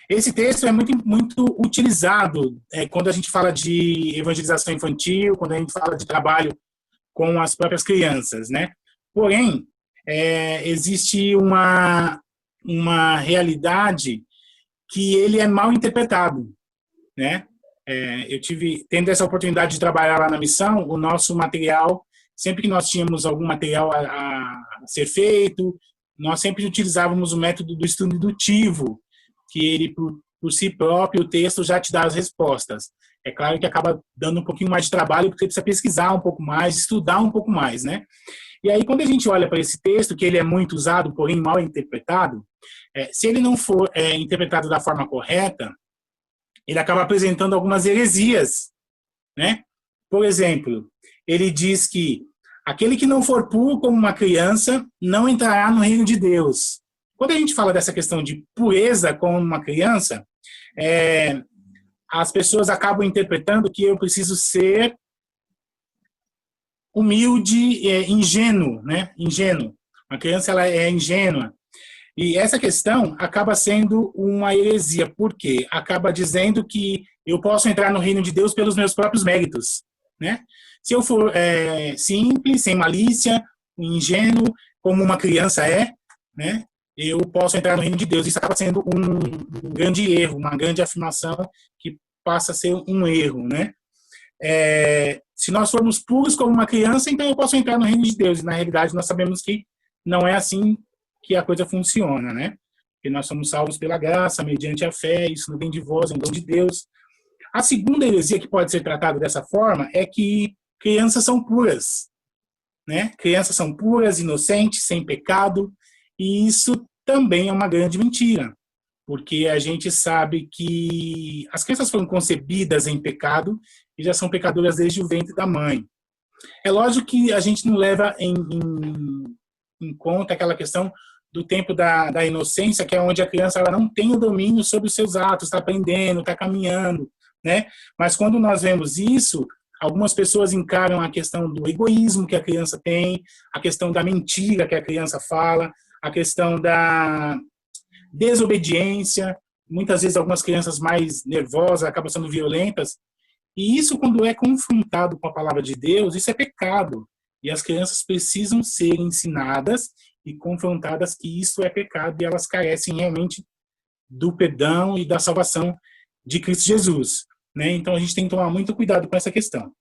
Esse texto é muito utilizado quando a gente fala de evangelização infantil, quando a gente fala de trabalho com as próprias crianças, né? Porém, existe uma realidade que ele é mal interpretado, né? Eu tendo essa oportunidade de trabalhar lá na missão, o nosso material, sempre que nós tínhamos algum material a ser feito, nós sempre utilizávamos o método do estudo indutivo, que ele, por si próprio, o texto já te dá as respostas. É claro que acaba dando um pouquinho mais de trabalho, porque precisa pesquisar um pouco mais, estudar um pouco mais, né? E aí, quando a gente olha para esse texto, que ele é muito usado, porém mal interpretado, se ele não for interpretado da forma correta, ele acaba apresentando algumas heresias, né? Por exemplo, ele diz que aquele que não for puro como uma criança não entrará no reino de Deus. Quando a gente fala dessa questão de pureza como uma criança, as pessoas acabam interpretando que eu preciso ser humilde, ingênuo, né? Ingênuo. Uma criança ela é ingênua. E essa questão acaba sendo uma heresia, porque acaba dizendo que eu posso entrar no reino de Deus pelos meus próprios méritos, né? Se eu for simples, sem malícia, ingênuo, como uma criança né? Eu posso entrar no reino de Deus. Isso acaba sendo um grande erro, uma grande afirmação que passa a ser um erro, né? Se nós formos puros como uma criança, então eu posso entrar no reino de Deus. E na realidade nós sabemos que não é assim que a coisa funciona, né? Que nós somos salvos pela graça, mediante a fé, isso não vem de vós, é um dom de Deus. A segunda heresia que pode ser tratada dessa forma é que crianças são puras, né? Crianças são puras, inocentes, sem pecado, e isso também é uma grande mentira, porque a gente sabe que as crianças foram concebidas em pecado e já são pecadoras desde o ventre da mãe. É lógico que a gente não leva em conta aquela questão do tempo da inocência, que é onde a criança ela não tem o domínio sobre os seus atos, está aprendendo, está caminhando, né? Mas quando nós vemos isso, algumas pessoas encaram a questão do egoísmo que a criança tem, a questão da mentira que a criança fala, a questão da desobediência, muitas vezes algumas crianças mais nervosas acabam sendo violentas, e isso quando é confrontado com a palavra de Deus, isso é pecado. E as crianças precisam ser ensinadas e confrontadas que isso é pecado e elas carecem realmente do perdão e da salvação de Cristo Jesus, né? Então a gente tem que tomar muito cuidado com essa questão.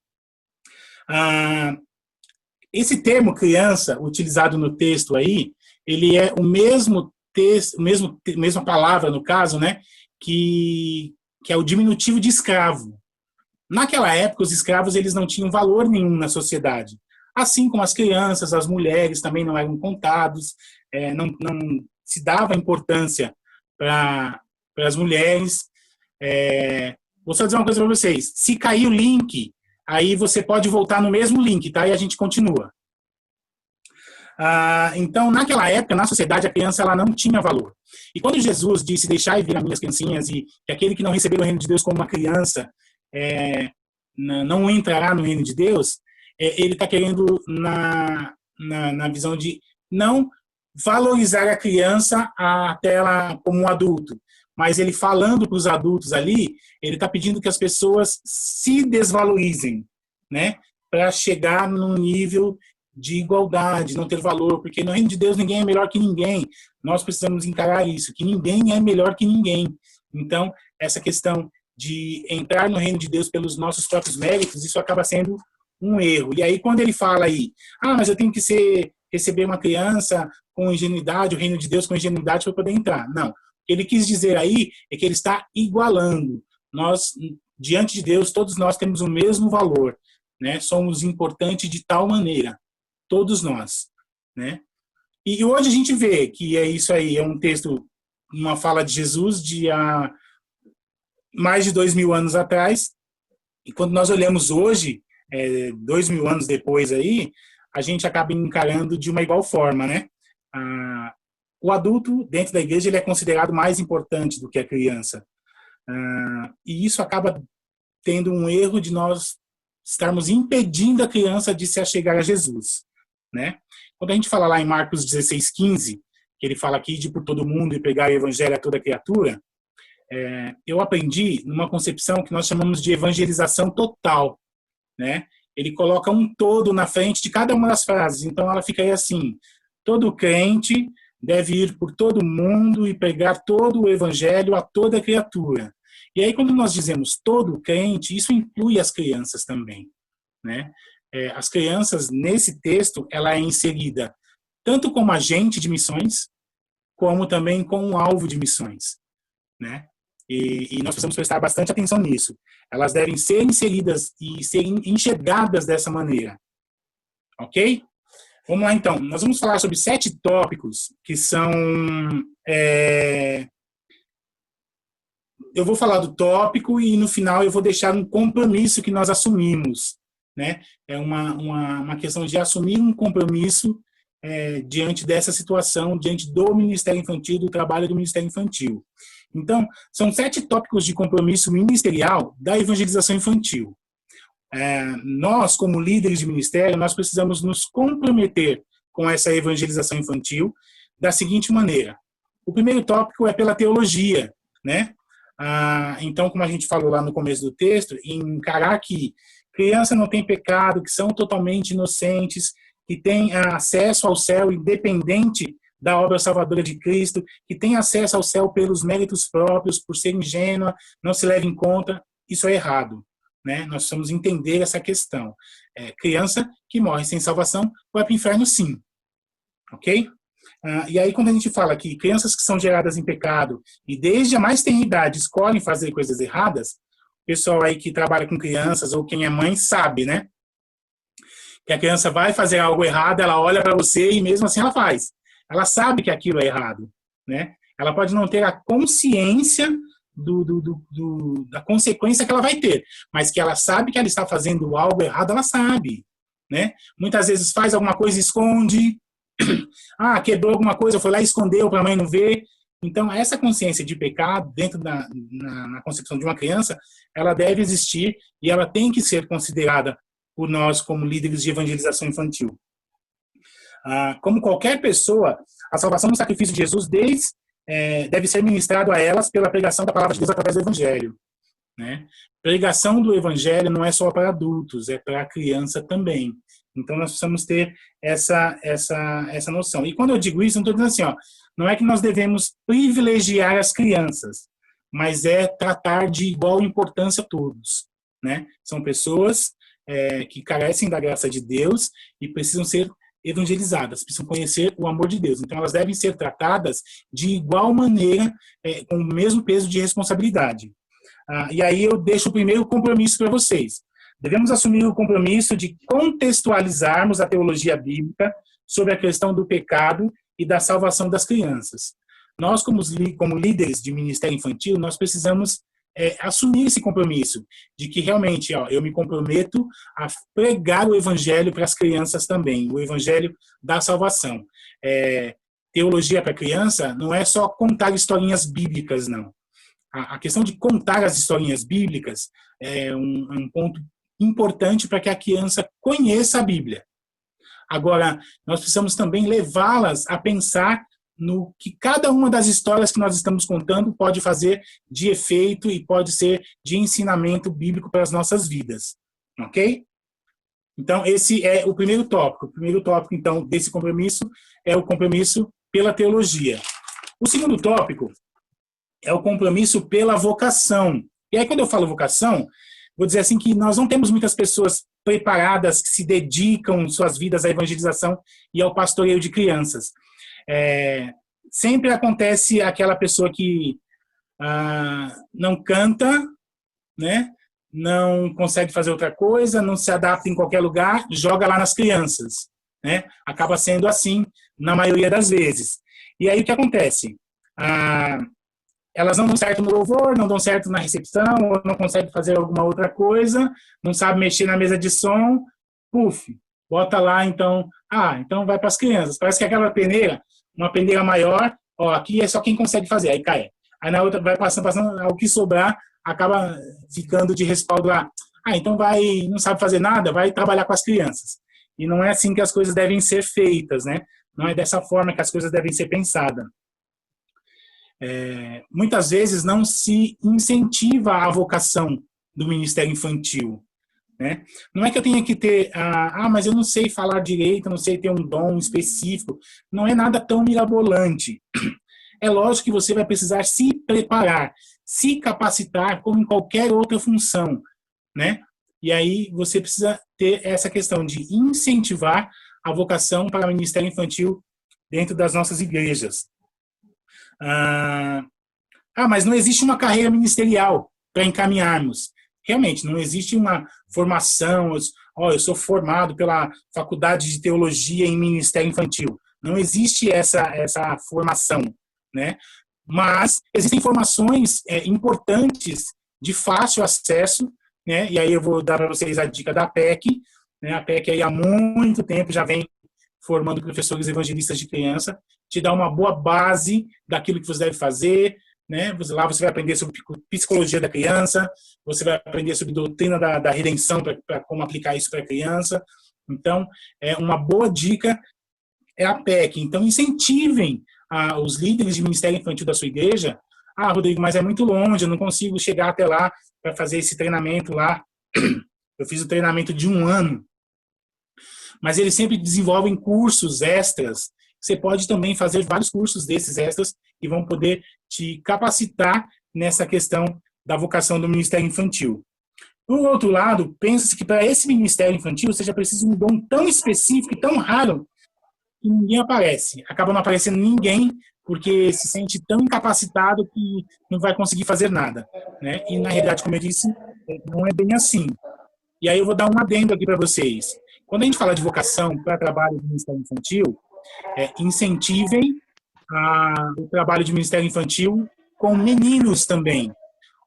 Esse termo criança, utilizado no texto aí, ele é o mesmo texto, mesma palavra no caso, né? Que é o diminutivo de escravo. Naquela época, os escravos eles não tinham valor nenhum na sociedade. Assim como as crianças, as mulheres também não eram contados, não se dava importância para as mulheres. Vou só dizer uma coisa para vocês. Se cair o link, aí você pode voltar no mesmo link, tá? E a gente continua. Então, naquela época, na sociedade, a criança ela não tinha valor. E quando Jesus disse, deixai vir as minhas criancinhas, e que aquele que não recebeu o reino de Deus como uma criança não entrará no reino de Deus, ele está querendo, na visão de não valorizar a criança até ela como um adulto, mas ele falando para os adultos ali, ele está pedindo que as pessoas se desvalorizem, né, para chegar num nível de igualdade, não ter valor, porque no reino de Deus ninguém é melhor que ninguém. Nós precisamos encarar isso, que ninguém é melhor que ninguém. Então, essa questão de entrar no reino de Deus pelos nossos próprios méritos, isso acaba sendo um erro. E aí, quando ele fala aí, mas eu tenho que receber uma criança com ingenuidade, o reino de Deus com ingenuidade para poder entrar. Não. O que ele quis dizer aí é que ele está igualando. Nós, diante de Deus, todos nós temos o mesmo valor, né? Somos importantes de tal maneira. Todos nós, né? E hoje a gente vê que é isso aí, é um texto, uma fala de Jesus de há mais de 2000 anos atrás, e quando nós olhamos hoje, 2000 anos depois aí, a gente acaba encarando de uma igual forma, né? O adulto dentro da igreja ele é considerado mais importante do que a criança, e isso acaba tendo um erro de nós estarmos impedindo a criança de se achegar a Jesus, né? Quando a gente fala lá em Marcos 16:15, que ele fala aqui de por todo mundo e pregar o evangelho a toda criatura, eu aprendi numa concepção que nós chamamos de evangelização total, né? Ele coloca um todo na frente de cada uma das frases. Então, ela fica aí assim: todo crente deve ir por todo mundo e pregar todo o evangelho a toda criatura. E aí, quando nós dizemos todo crente, isso inclui as crianças também, né? As crianças, nesse texto, ela é inserida tanto como agente de missões, como também como alvo de missões, né? E nós precisamos prestar bastante atenção nisso. Elas devem ser inseridas e serem enxergadas dessa maneira. Ok? Vamos lá, então. Nós vamos falar sobre 7 tópicos que são... Eu vou falar do tópico e, no final, eu vou deixar um compromisso que nós assumimos, né? É uma questão de assumir um compromisso diante dessa situação, diante do Ministério Infantil, do trabalho do Ministério Infantil. Então, são 7 tópicos de compromisso ministerial da evangelização infantil. Nós, como líderes de ministério, nós precisamos nos comprometer com essa evangelização infantil da seguinte maneira. O primeiro tópico é pela teologia, né? Então, como a gente falou lá no começo do texto, encarar que criança não tem pecado, que são totalmente inocentes, que têm acesso ao céu independente da obra salvadora de Cristo, que tem acesso ao céu pelos méritos próprios, por ser ingênua, não se leva em conta, isso é errado, né? Nós precisamos entender essa questão. Criança que morre sem salvação vai para o inferno, sim. Ok? E aí, quando a gente fala que crianças que são geradas em pecado e desde a mais tenra idade escolhem fazer coisas erradas, o pessoal aí que trabalha com crianças ou quem é mãe sabe, né? Que a criança vai fazer algo errado, ela olha para você e mesmo assim ela faz. Ela sabe que aquilo é errado, né? Ela pode não ter a consciência da consequência que ela vai ter, mas que ela sabe que ela está fazendo algo errado, ela sabe, né? Muitas vezes faz alguma coisa e esconde. Quebrou alguma coisa, foi lá e escondeu para a mãe não ver. Então, essa consciência de pecado dentro na concepção de uma criança, ela deve existir e ela tem que ser considerada por nós como líderes de evangelização infantil. Como qualquer pessoa, a salvação no sacrifício de Jesus deve ser ministrado a elas pela pregação da palavra de Deus através do Evangelho, né? Pregação do Evangelho não é só para adultos, é para criança também. Então, nós precisamos ter essa noção. E quando eu digo isso, não estou dizendo assim, não é que nós devemos privilegiar as crianças, mas é tratar de igual importância a todos, né? São pessoas que carecem da graça de Deus e precisam ser evangelizadas, precisam conhecer o amor de Deus. Então, elas devem ser tratadas de igual maneira, com o mesmo peso de responsabilidade. E aí eu deixo o primeiro compromisso para vocês. Devemos assumir o compromisso de contextualizarmos a teologia bíblica sobre a questão do pecado e da salvação das crianças. Nós, como líderes de ministério infantil, nós precisamos assumir esse compromisso de que realmente eu me comprometo a pregar o evangelho para as crianças também, o evangelho da salvação. Teologia para criança não é só contar historinhas bíblicas, não. A questão de contar as historinhas bíblicas é um ponto importante para que a criança conheça a Bíblia. Agora, nós precisamos também levá-las a pensar no que cada uma das histórias que nós estamos contando pode fazer de efeito e pode ser de ensinamento bíblico para as nossas vidas. Ok? Então, esse é o primeiro tópico. O primeiro tópico, então, desse compromisso é o compromisso pela teologia. O segundo tópico é o compromisso pela vocação. E aí, quando eu falo vocação, vou dizer assim que nós não temos muitas pessoas preparadas que se dedicam suas vidas à evangelização e ao pastoreio de crianças. Sempre acontece aquela pessoa que não canta, né? Não consegue fazer outra coisa, não se adapta em qualquer lugar, joga lá nas crianças, né? Acaba sendo assim na maioria das vezes. E aí o que acontece? Elas não dão certo no louvor, não dão certo na recepção, ou não conseguem fazer alguma outra coisa, não sabem mexer na mesa de som, bota lá, então vai para as crianças. Parece que aquela peneira, uma peneira maior, aqui é só quem consegue fazer, aí cai. Aí na outra vai passando, o que sobrar acaba ficando de respaldo lá. Então não sabe fazer nada, vai trabalhar com as crianças. E não é assim que as coisas devem ser feitas, né? Não é dessa forma que as coisas devem ser pensadas. muitas vezes não se incentiva a vocação do Ministério Infantil, né? Não é que eu tenha que ter, mas eu não sei falar direito, não sei ter um dom específico, não é nada tão mirabolante. É lógico que você vai precisar se preparar, se capacitar como em qualquer outra função, né? E aí você precisa ter essa questão de incentivar a vocação para o Ministério Infantil dentro das nossas igrejas. Mas não existe uma carreira ministerial para encaminharmos. Realmente, não existe uma formação, eu sou formado pela Faculdade de Teologia em Ministério Infantil. Não existe essa formação, né? Mas existem formações importantes de fácil acesso, né? E aí eu vou dar para vocês a dica da PEC, né? A PEC aí há muito tempo já vem formando professores evangelistas de criança, te dá uma boa base daquilo que você deve fazer, né? Lá você vai aprender sobre psicologia da criança, você vai aprender sobre doutrina da redenção, para como aplicar isso para a criança. Então, uma boa dica é a PEC. Então, incentivem os líderes de ministério infantil da sua igreja. Rodrigo, mas é muito longe, eu não consigo chegar até lá para fazer esse treinamento lá. Eu fiz o treinamento de 1 ano. Mas eles sempre desenvolvem cursos extras. Você pode também fazer vários cursos desses extras que vão poder te capacitar nessa questão da vocação do Ministério Infantil. Por outro lado, pensa-se que para esse Ministério Infantil seja preciso um dom tão específico e tão raro que ninguém aparece. Acaba não aparecendo ninguém porque se sente tão incapacitado que não vai conseguir fazer nada, né? E, na realidade, como eu disse, não é bem assim. E aí eu vou dar um adendo aqui para vocês. Quando a gente fala de vocação para trabalho do Ministério Infantil, incentivem o trabalho de Ministério Infantil com meninos também.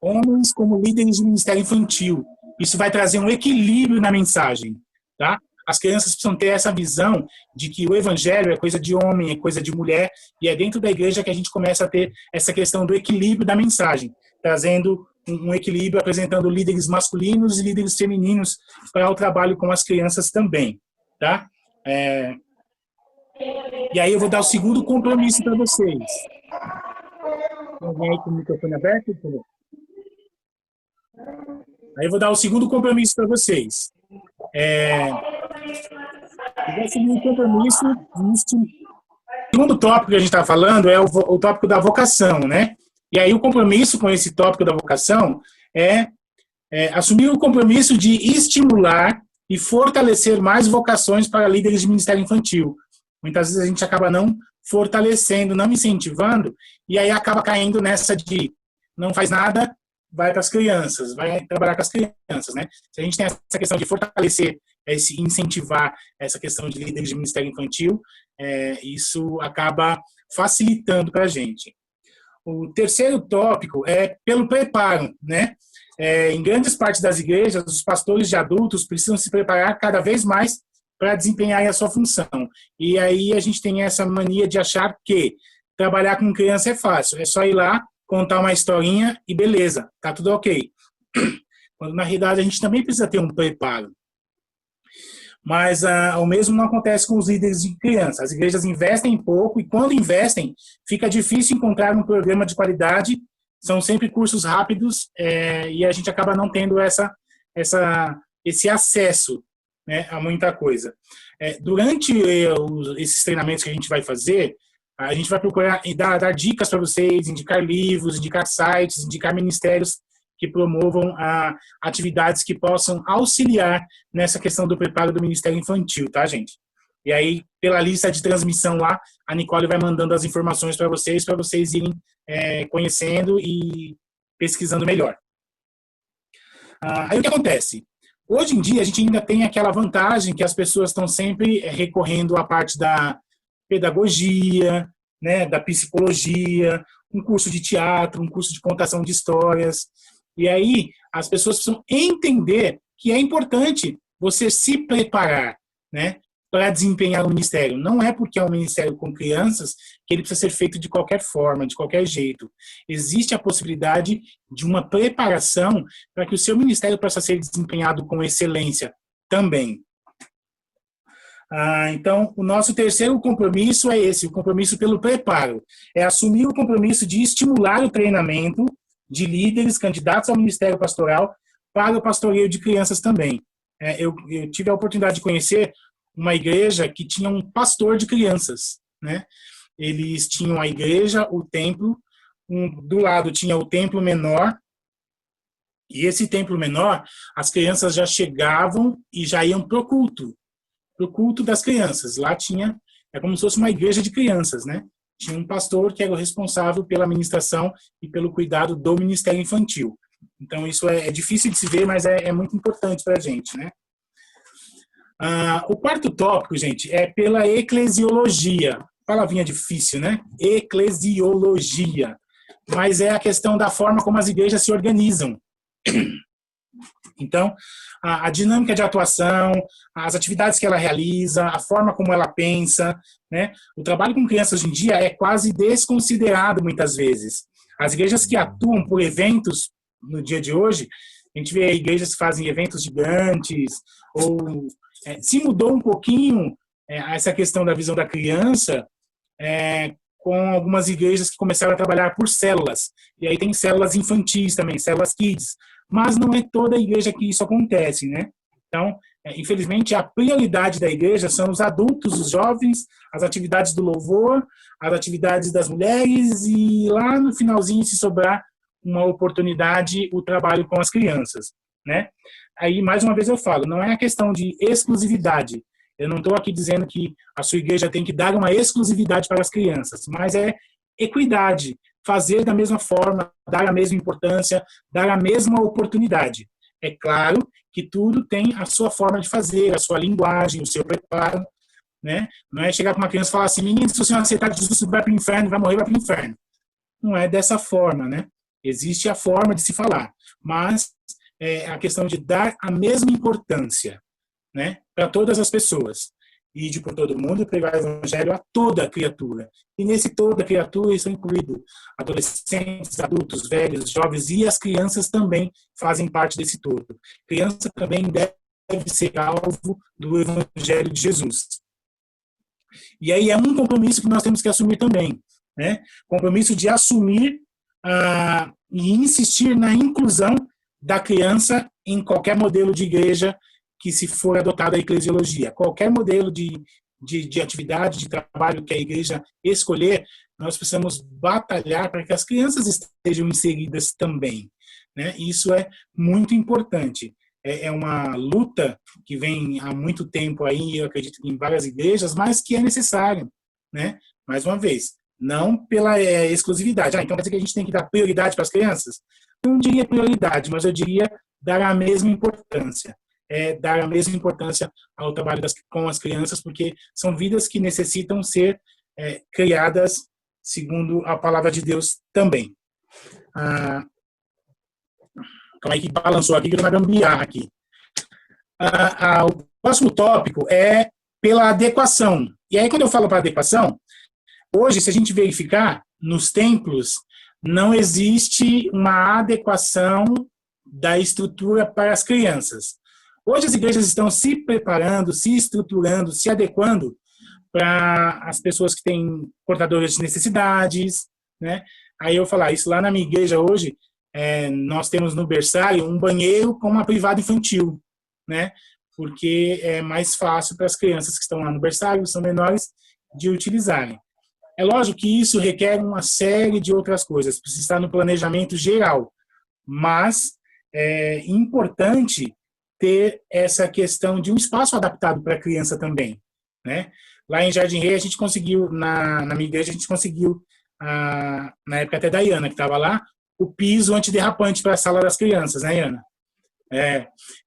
Homens como líderes de Ministério Infantil. Isso vai trazer um equilíbrio na mensagem, tá? As crianças precisam ter essa visão de que o evangelho é coisa de homem, é coisa de mulher, e é dentro da igreja que a gente começa a ter essa questão do equilíbrio da mensagem, trazendo um equilíbrio, apresentando líderes masculinos e líderes femininos para o trabalho com as crianças também, tá? E aí eu vou dar o segundo compromisso para vocês. Alguém aí com o microfone aberto? Aí eu vou dar o segundo compromisso para vocês. Eu vou assumir um compromisso. O segundo tópico que a gente está falando é o tópico da vocação, né? E aí o compromisso com esse tópico da vocação é assumir o compromisso de estimular e fortalecer mais vocações para líderes de ministério infantil. Muitas vezes a gente acaba não fortalecendo, não incentivando, e aí acaba caindo nessa de não faz nada, vai para as crianças, vai trabalhar com as crianças, né? Se a gente tem essa questão de fortalecer, incentivar essa questão de líderes de ministério infantil, isso acaba facilitando para a gente. O terceiro tópico é pelo preparo, né? Em grandes partes das igrejas, os pastores de adultos precisam se preparar cada vez mais para desempenhar a sua função. E aí a gente tem essa mania de achar que trabalhar com criança é fácil, é só ir lá, contar uma historinha e beleza, tá tudo ok. Quando na realidade a gente também precisa ter um preparo. Mas o mesmo não acontece com os líderes de criança. As igrejas investem pouco e quando investem, fica difícil encontrar um programa de qualidade. São sempre cursos rápidos e a gente acaba não tendo esse acesso, né, a muita coisa. Durante esses treinamentos que a gente vai fazer, a gente vai procurar dar dicas para vocês, indicar livros, indicar sites, indicar ministérios que promovam atividades que possam auxiliar nessa questão do preparo do Ministério Infantil, tá, gente? E aí, pela lista de transmissão lá, a Nicole vai mandando as informações para vocês irem conhecendo e pesquisando melhor. Aí o que acontece? Hoje em dia, a gente ainda tem aquela vantagem que as pessoas estão sempre recorrendo à parte da pedagogia, né, da psicologia, um curso de teatro, um curso de contação de histórias. E aí, as pessoas precisam entender que é importante você se preparar, né, para desempenhar o ministério. Não é porque é um ministério com crianças que ele precisa ser feito de qualquer forma, de qualquer jeito. Existe a possibilidade de uma preparação para que o seu ministério possa ser desempenhado com excelência também. Então, o nosso terceiro compromisso é esse, o compromisso pelo preparo. É assumir o compromisso de estimular o treinamento de líderes, candidatos ao ministério pastoral, para o pastoreio de crianças também. Eu tive a oportunidade de conhecer uma igreja que tinha um pastor de crianças, né? Eles tinham a igreja, o templo, do lado tinha o templo menor, e esse templo menor, as crianças já chegavam e já iam para o culto das crianças. Lá tinha, é como se fosse uma igreja de crianças, né? Tinha um pastor que era o responsável pela administração e pelo cuidado do ministério infantil. Então, isso é difícil de se ver, mas é muito importante para a gente, né? O quarto tópico, gente, é pela eclesiologia. Palavrinha difícil, né? Eclesiologia. Mas é a questão da forma como as igrejas se organizam. Então, a dinâmica de atuação, as atividades que ela realiza, a forma como ela pensa, né? O trabalho com crianças hoje em dia é quase desconsiderado muitas vezes. As igrejas que atuam por eventos no dia de hoje, a gente vê igrejas que fazem eventos gigantes, ou se mudou um pouquinho essa questão da visão da criança, com algumas igrejas que começaram a trabalhar por células. E aí tem células infantis também, células kids. Mas não é toda a igreja que isso acontece, né? Então, infelizmente, a prioridade da igreja são os adultos, os jovens, as atividades do louvor, as atividades das mulheres e lá no finalzinho, se sobrar uma oportunidade, o trabalho com as crianças, né? Aí, mais uma vez eu falo, não é a questão de exclusividade. Eu não estou aqui dizendo que a sua igreja tem que dar uma exclusividade para as crianças, mas é equidade, fazer da mesma forma, dar a mesma importância, dar a mesma oportunidade. É claro que tudo tem a sua forma de fazer, a sua linguagem, o seu preparo, né? Não é chegar para uma criança e falar assim, menino, se você não aceitar Jesus, você vai para o inferno, vai morrer, vai para o inferno. Não é dessa forma, né? Existe a forma de se falar, mas é a questão de dar a mesma importância, né, para todas as pessoas. Ide por todo mundo e pregar o evangelho a toda criatura. E nesse toda criatura estão incluídos adolescentes, adultos, velhos, jovens e as crianças também fazem parte desse todo. Criança também deve ser alvo do evangelho de Jesus. E aí é um compromisso que nós temos que assumir também, né? Compromisso de assumir e insistir na inclusão da criança em qualquer modelo de igreja que se for adotada a eclesiologia. Qualquer modelo de atividade, de trabalho que a igreja escolher, nós precisamos batalhar para que as crianças estejam inseridas também, né? Isso é muito importante. É uma luta que vem há muito tempo aí, eu acredito, em várias igrejas, mas que é necessário, né? Mais uma vez, não pela exclusividade. Então quer dizer que a gente tem que dar prioridade para as crianças? Não diria prioridade, mas eu diria dar a mesma importância. Dar a mesma importância ao trabalho com as crianças, porque são vidas que necessitam ser criadas segundo a palavra de Deus também. Calma aí que balançou aqui, que eu vou gambiar aqui. O próximo tópico é pela adequação. E aí, quando eu falo para adequação, hoje, se a gente verificar, nos templos, não existe uma adequação da estrutura para as crianças. Hoje as igrejas estão se preparando, se estruturando, se adequando para as pessoas que têm portadores de necessidades, né? Aí eu falar isso lá na minha igreja hoje, nós temos no berçário um banheiro com uma privada infantil, né? Porque é mais fácil para as crianças que estão lá no berçário, são menores, de utilizarem. É lógico que isso requer uma série de outras coisas, precisa estar no planejamento geral, mas é importante ter essa questão de um espaço adaptado para a criança também, né? Lá em Jardim Rei, a gente conseguiu, na minha igreja, a gente conseguiu, na época até da Iana, que estava lá, o piso antiderrapante para a sala das crianças, né, Iana?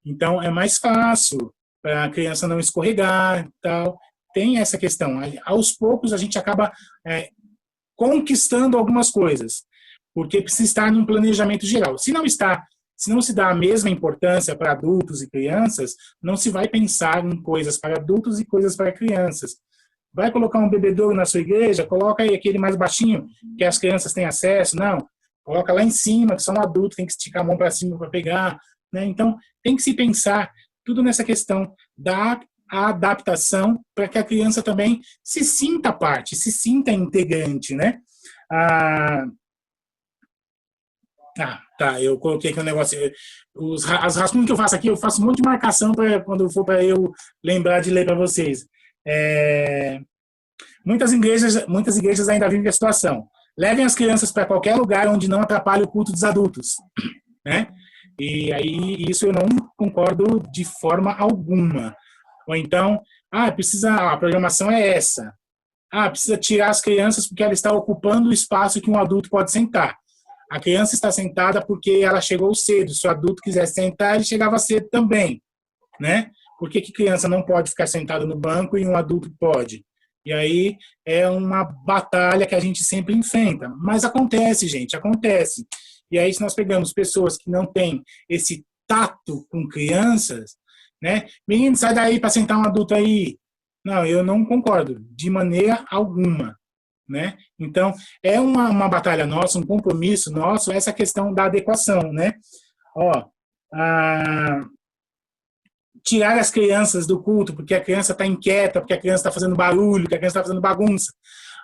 Então, é mais fácil para a criança não escorregar e tal. Tem essa questão. Aos poucos, a gente acaba conquistando algumas coisas, porque precisa estar num planejamento geral. Se não se dá a mesma importância para adultos e crianças, não se vai pensar em coisas para adultos e coisas para crianças. Vai colocar um bebedouro na sua igreja, coloca aí aquele mais baixinho, que as crianças têm acesso. Não, coloca lá em cima, que só um adulto tem que esticar a mão para cima para pegar, né? Então, tem que se pensar tudo nessa questão da a adaptação para que a criança também se sinta parte, se sinta integrante, né? Tá, eu coloquei aqui um negócio. As rascunhas que eu faço aqui, eu faço um monte de marcação para quando for para eu lembrar de ler para vocês. Muitas igrejas ainda vivem a situação. Levem as crianças para qualquer lugar onde não atrapalhe o culto dos adultos, né? E aí isso eu não concordo de forma alguma. Ou então, a programação é essa. Precisa tirar as crianças porque ela está ocupando o espaço que um adulto pode sentar. A criança está sentada porque ela chegou cedo. Se o adulto quiser sentar, ele chegava cedo também, né? Por que criança não pode ficar sentada no banco e um adulto pode? E aí é uma batalha que a gente sempre enfrenta. Mas acontece, gente, acontece. E aí se nós pegamos pessoas que não têm esse tato com crianças, né? Menino, sai daí para sentar um adulto aí. Não, eu não concordo, de maneira alguma. Né? Então, é uma batalha nossa, um compromisso nosso, essa questão da adequação. Né? Tirar as crianças do culto porque a criança está inquieta, porque a criança está fazendo barulho, porque a criança está fazendo bagunça.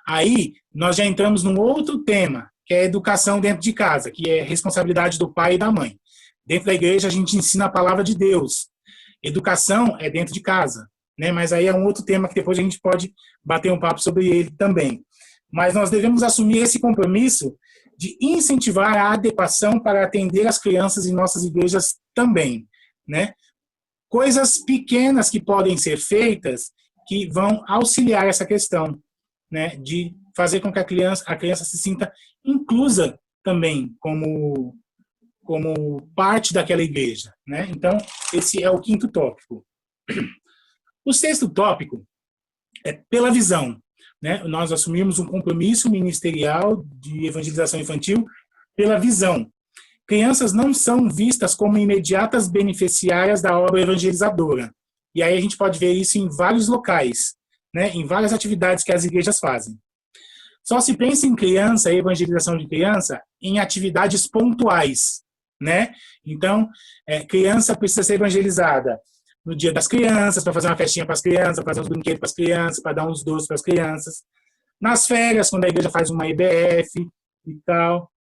Aí, nós já entramos num outro tema, que é a educação dentro de casa, que é responsabilidade do pai e da mãe. Dentro da igreja, a gente ensina a palavra de Deus. Educação é dentro de casa. Né? Mas aí é um outro tema que depois a gente pode bater um papo sobre ele também. Mas nós devemos assumir esse compromisso de incentivar a adequação para atender as crianças em nossas igrejas também, né? Coisas pequenas que podem ser feitas que vão auxiliar essa questão, né? De fazer com que a criança se sinta inclusa também como parte daquela igreja, né? Então, esse é o quinto tópico. O sexto tópico é pela visão. Né? Nós assumimos um compromisso ministerial de evangelização infantil pela visão. Crianças não são vistas como imediatas beneficiárias da obra evangelizadora. E aí a gente pode ver isso em vários locais, né? Em várias atividades que as igrejas fazem. Só se pensa em criança, evangelização de criança, em atividades pontuais. Né? Então, criança precisa ser evangelizada no dia das crianças, para fazer uma festinha para as crianças, para fazer uns brinquedos para as crianças, para dar uns doces para as crianças. Nas férias, quando a igreja faz uma EBF e tal.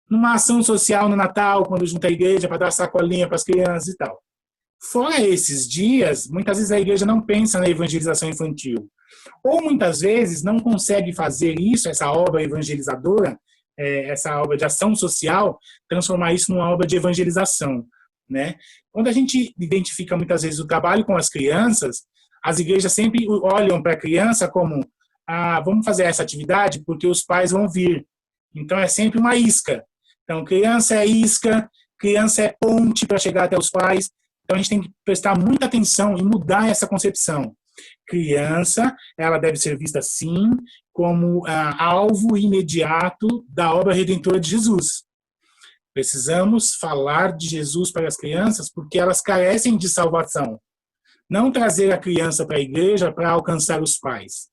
Numa ação social no Natal, quando junta a igreja para dar sacolinha para as crianças e tal. Fora esses dias, muitas vezes a igreja não pensa na evangelização infantil. Ou muitas vezes não consegue fazer isso, essa obra evangelizadora, essa obra de ação social, transformar isso numa obra de evangelização. Né? Quando a gente identifica muitas vezes o trabalho com as crianças, as igrejas sempre olham para a criança como vamos fazer essa atividade porque os pais vão vir. Então é sempre uma isca. Então criança é isca, criança é ponte para chegar até os pais. Então a gente tem que prestar muita atenção e mudar essa concepção. Criança, ela deve ser vista sim como alvo imediato da obra redentora de Jesus. Precisamos falar de Jesus para as crianças porque elas carecem de salvação. Não trazer a criança para a igreja para alcançar os pais.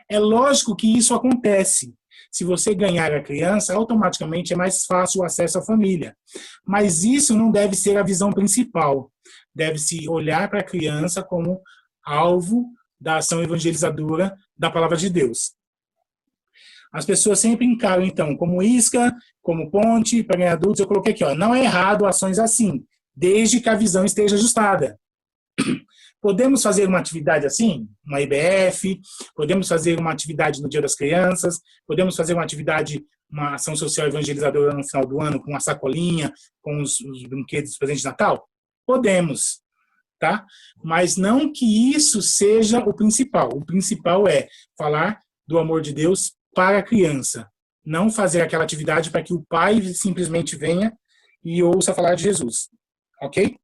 É lógico que isso acontece. Se você ganhar a criança, automaticamente é mais fácil o acesso à família. Mas isso não deve ser a visão principal. Deve-se olhar para a criança como alvo da ação evangelizadora da palavra de Deus. As pessoas sempre encaram, então, como isca, como ponte para ganhar adultos. Eu coloquei aqui, não é errado ações assim, desde que a visão esteja ajustada. Podemos fazer uma atividade assim, uma IBF, podemos fazer uma atividade no Dia das Crianças, podemos fazer uma ação social evangelizadora no final do ano, com uma sacolinha, com os brinquedos dos presentes de Natal? Podemos, tá? Mas não que isso seja o principal. O principal é falar do amor de Deus para a criança. Não fazer aquela atividade para que o pai simplesmente venha e ouça falar de Jesus. Ok?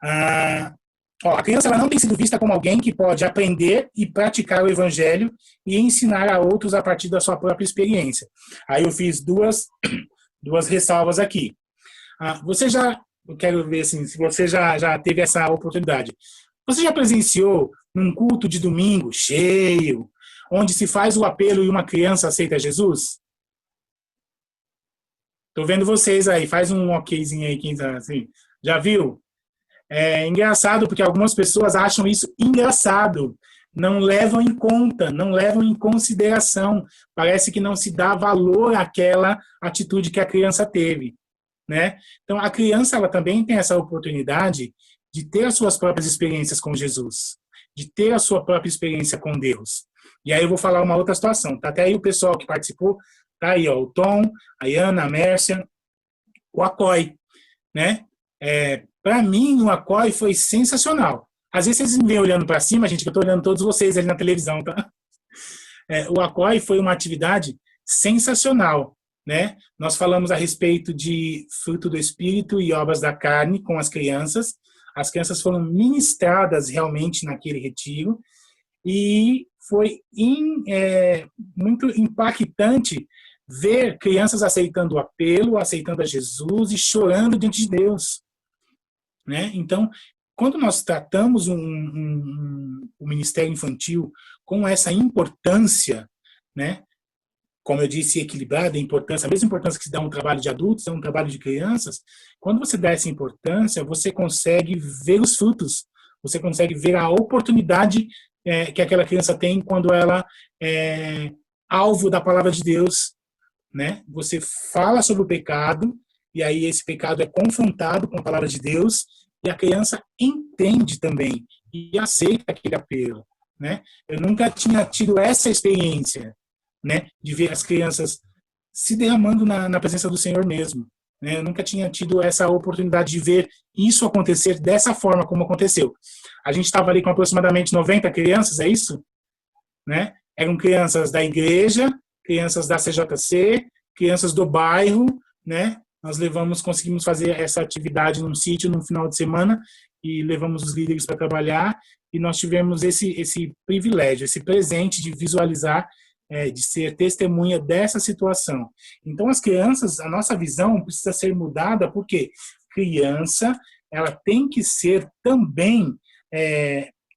A criança ela não tem sido vista como alguém que pode aprender e praticar o evangelho e ensinar a outros a partir da sua própria experiência. Aí eu fiz duas ressalvas aqui. Eu quero ver assim, se você já teve essa oportunidade. Você já presenciou num culto de domingo cheio, onde se faz o apelo e uma criança aceita Jesus? Tô vendo vocês aí, faz um okzinho aí, assim. Já viu? É engraçado porque algumas pessoas acham isso engraçado, não levam em conta, não levam em consideração. Parece que não se dá valor àquela atitude que a criança teve, né? Então, a criança ela também tem essa oportunidade de ter as suas próprias experiências com Jesus, de ter a sua própria experiência com Deus. E aí eu vou falar uma outra situação. Tá até aí o pessoal que participou, tá aí, ó, o Tom, a Ana, a Mércia, o Acoy, né? Para mim, o Acoy foi sensacional. Às vezes vocês me veem olhando para cima, gente, que eu estou olhando todos vocês ali na televisão, tá? O Acoy foi uma atividade sensacional, né? Nós falamos a respeito de fruto do Espírito e obras da carne com as crianças. As crianças foram ministradas realmente naquele retiro e foi muito impactante ver crianças aceitando o apelo, aceitando a Jesus e chorando diante de Deus, né? Então, quando nós tratamos o ministério infantil com essa importância, né? Como eu disse, equilibrada, a mesma importância que se dá um trabalho de adultos, dá um trabalho de crianças, quando você dá essa importância, você consegue ver os frutos, você consegue ver a oportunidade que aquela criança tem quando ela é alvo da palavra de Deus, né? Você fala sobre o pecado, e aí esse pecado é confrontado com a palavra de Deus, e a criança entende também, e aceita aquele apelo, né? Eu nunca tinha tido essa experiência, né, de ver as crianças se derramando na presença do Senhor mesmo, né? Eu nunca tinha tido essa oportunidade de ver isso acontecer dessa forma como aconteceu. A gente estava ali com aproximadamente 90 crianças, é isso? Né? Eram crianças da igreja, crianças da CJC, crianças do bairro, né? Nós conseguimos fazer essa atividade num sítio, num final de semana, e levamos os líderes para trabalhar, e nós tivemos esse privilégio, esse presente de visualizar, de ser testemunha dessa situação. Então, as crianças, a nossa visão precisa ser mudada, porque criança, ela tem que ser também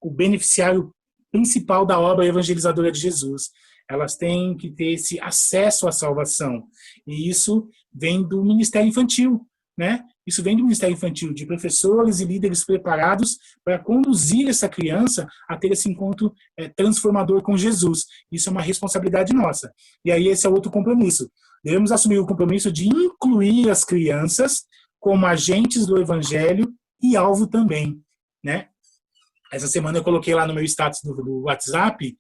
o beneficiário principal da obra evangelizadora de Jesus. Elas têm que ter esse acesso à salvação. E isso vem do Ministério Infantil, né? Isso vem do Ministério Infantil, de professores e líderes preparados para conduzir essa criança a ter esse encontro transformador com Jesus. Isso é uma responsabilidade nossa. E aí esse é outro compromisso. Devemos assumir o compromisso de incluir as crianças como agentes do Evangelho e alvo também, né? Essa semana eu coloquei lá no meu status do WhatsApp,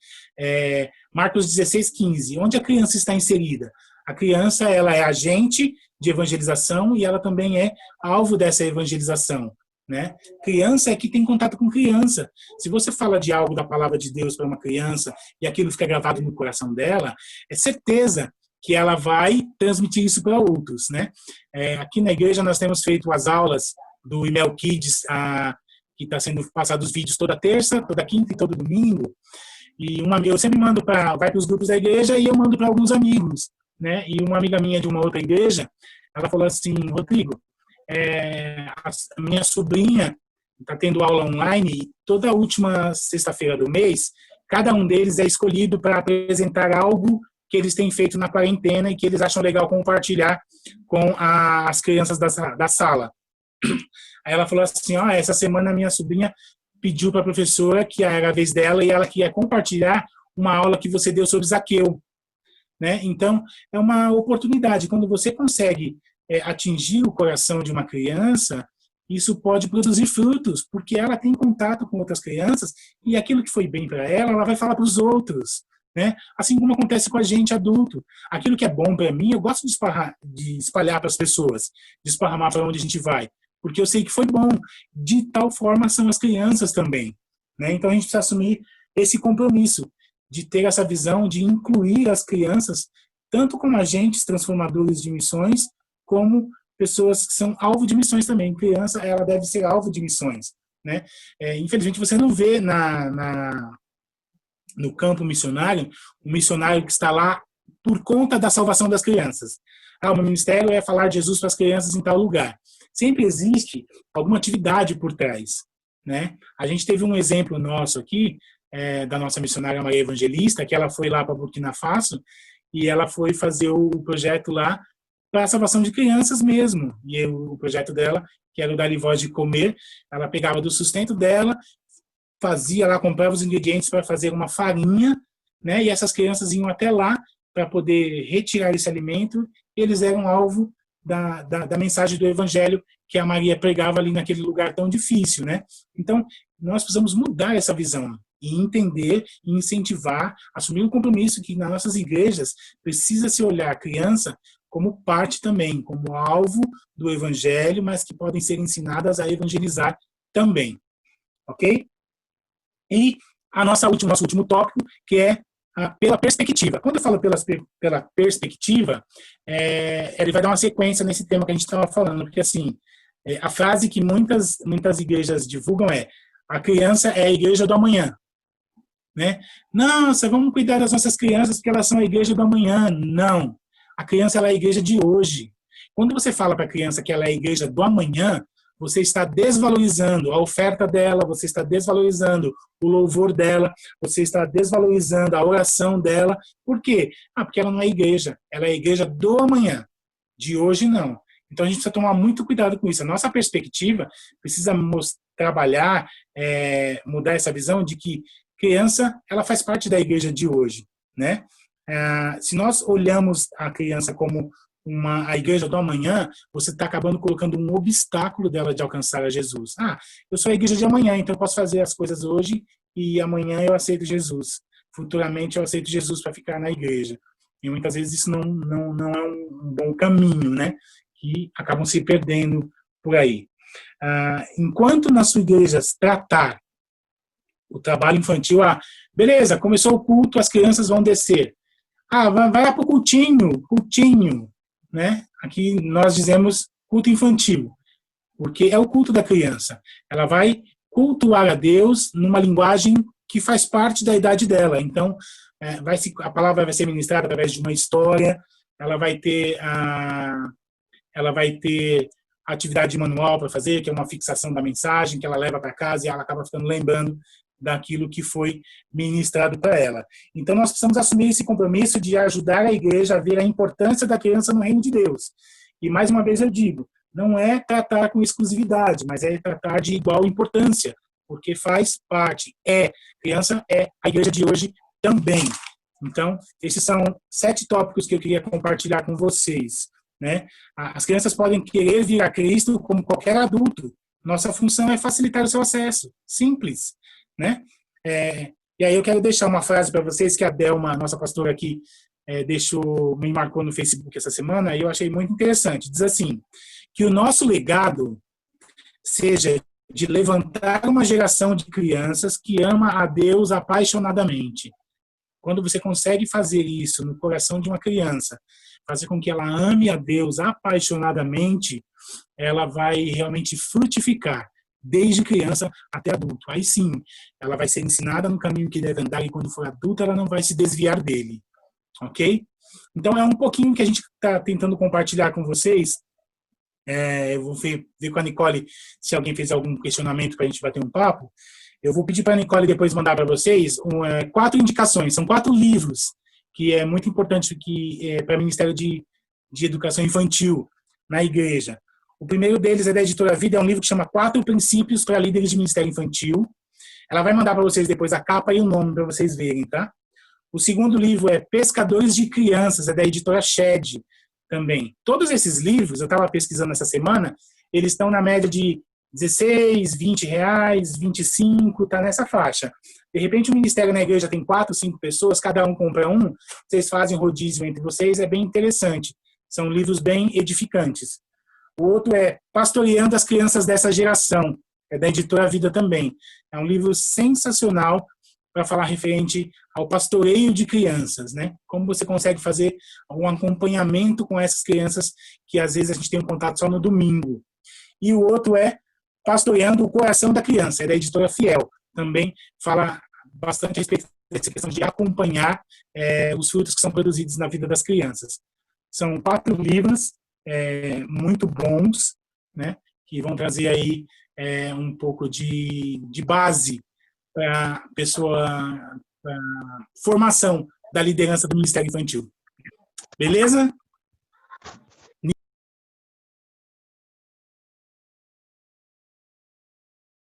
Marcos 16:15, onde a criança está inserida. A criança, ela é agente de evangelização e ela também é alvo dessa evangelização, né? Criança é que tem contato com criança. Se você fala de algo da palavra de Deus para uma criança e aquilo fica gravado no coração dela, é certeza que ela vai transmitir isso para outros, né? Aqui na igreja nós temos feito as aulas do Email Kids, que está sendo passado os vídeos toda terça, toda quinta e todo domingo. E eu sempre mando vai para os grupos da igreja e eu mando para alguns amigos, né? E uma amiga minha de uma outra igreja, ela falou assim: Rodrigo, a minha sobrinha está tendo aula online e toda última sexta-feira do mês, cada um deles é escolhido para apresentar algo que eles têm feito na quarentena e que eles acham legal compartilhar com as crianças da sala. Aí ela falou assim: essa semana minha sobrinha pediu para a professora que era a vez dela e ela queria compartilhar uma aula que você deu sobre Zaqueu, né? Então, é uma oportunidade. Quando você consegue atingir o coração de uma criança, isso pode produzir frutos, porque ela tem contato com outras crianças e aquilo que foi bem para ela vai falar para os outros, né? Assim como acontece com a gente adulto. Aquilo que é bom para mim, eu gosto de espalhar para as pessoas, de esparramar para onde a gente vai, porque eu sei que foi bom. De tal forma são as crianças também, né? Então a gente precisa assumir esse compromisso de ter essa visão de incluir as crianças tanto como agentes transformadores de missões, como pessoas que são alvo de missões também. Criança, ela deve ser alvo de missões, né? Infelizmente você não vê no campo missionário um missionário que está lá por conta da salvação das crianças. O meu ministério é falar de Jesus para as crianças em tal lugar. Sempre existe alguma atividade por trás, né? A gente teve um exemplo nosso aqui, da nossa missionária Maria Evangelista, que ela foi lá para Burkina Faso e ela foi fazer o projeto lá para a salvação de crianças mesmo. E o projeto dela, que era o Dar-lhe Voz de Comer, ela pegava do sustento dela, fazia lá, comprava os ingredientes para fazer uma farinha, né? E essas crianças iam até lá para poder retirar esse alimento, e eles eram alvo da mensagem do Evangelho que a Maria pregava ali naquele lugar tão difícil, né? Então, nós precisamos mudar essa visão e entender e incentivar, assumir um compromisso que nas nossas igrejas precisa se olhar a criança como parte também, como alvo do Evangelho, mas que podem ser ensinadas a evangelizar também, ok? E nosso último tópico, que é pela perspectiva. Quando eu falo pela perspectiva, ele vai dar uma sequência nesse tema que a gente estava falando, porque assim, a frase que muitas igrejas divulgam é: a criança é a igreja do amanhã, né? Nossa, vamos cuidar das nossas crianças porque elas são a igreja do amanhã. Não, a criança ela é a igreja de hoje. Quando você fala para a criança que ela é a igreja do amanhã, você está desvalorizando a oferta dela, você está desvalorizando o louvor dela, você está desvalorizando a oração dela. Por quê? Porque ela não é igreja, ela é a igreja do amanhã, de hoje não. Então a gente precisa tomar muito cuidado com isso. A nossa perspectiva precisa trabalhar, mudar essa visão de que criança ela faz parte da igreja de hoje, né? Se nós olhamos a criança como a igreja do amanhã, você está acabando colocando um obstáculo dela de alcançar a Jesus. Eu sou a igreja de amanhã, então eu posso fazer as coisas hoje e amanhã eu aceito Jesus. Futuramente eu aceito Jesus para ficar na igreja. E muitas vezes isso não é um bom caminho, né? Que acabam se perdendo por aí. Enquanto nas suas igrejas tratar o trabalho infantil, beleza, começou o culto, as crianças vão descer. Vai lá para o cultinho, né? Aqui nós dizemos culto infantil, porque é o culto da criança. Ela vai cultuar a Deus numa linguagem que faz parte da idade dela. Então, a palavra vai ser ministrada através de uma história, ela vai ter atividade manual para fazer, que é uma fixação da mensagem, que ela leva para casa e ela acaba ficando lembrando daquilo que foi ministrado para ela. Então, nós precisamos assumir esse compromisso de ajudar a igreja a ver a importância da criança no reino de Deus. E, mais uma vez, eu digo, não é tratar com exclusividade, mas é tratar de igual importância, porque faz parte. Criança é a igreja de hoje também. Então, esses são 7 tópicos que eu queria compartilhar com vocês, né? As crianças podem querer vir a Cristo como qualquer adulto. Nossa função é facilitar o seu acesso. Simples. Né? E aí eu quero deixar uma frase para vocês que a Delma, nossa pastora aqui, me marcou no Facebook essa semana, e eu achei muito interessante. Diz assim, que o nosso legado seja de levantar uma geração de crianças que ama a Deus apaixonadamente. Quando você consegue fazer isso no coração de uma criança, fazer com que ela ame a Deus apaixonadamente, ela vai realmente frutificar desde criança até adulto. Aí sim, ela vai ser ensinada no caminho que deve andar e quando for adulta ela não vai se desviar dele. Ok? Então é um pouquinho que a gente está tentando compartilhar com vocês. Eu vou ver com a Nicole se alguém fez algum questionamento para a gente bater um papo. Eu vou pedir para a Nicole depois mandar para vocês 4 indicações. São 4 livros que é muito importante para o Ministério de Educação Infantil na igreja. O primeiro deles é da Editora Vida, é um livro que chama 4 Princípios para Líderes de Ministério Infantil. Ela vai mandar para vocês depois a capa e o nome para vocês verem, tá? O segundo livro é Pescadores de Crianças, é da Editora Shed também. Todos esses livros, eu estava pesquisando essa semana, eles estão na média de R$16, R$20, 25, tá nessa faixa. De repente o ministério na igreja tem 4, 5 pessoas, cada um compra um, vocês fazem rodízio entre vocês, é bem interessante. São livros bem edificantes. O outro é Pastoreando as Crianças dessa Geração, é da Editora Vida também. É um livro sensacional para falar referente ao pastoreio de crianças, né? Como você consegue fazer um acompanhamento com essas crianças que às vezes a gente tem um contato só no domingo. E o outro é Pastoreando o Coração da Criança, é da Editora Fiel. Também fala bastante a respeito dessa questão de acompanhar os frutos que são produzidos na vida das crianças. São 4 livros muito bons, né, que vão trazer aí um pouco de base para a pessoa, pra formação da liderança do Ministério Infantil. Beleza?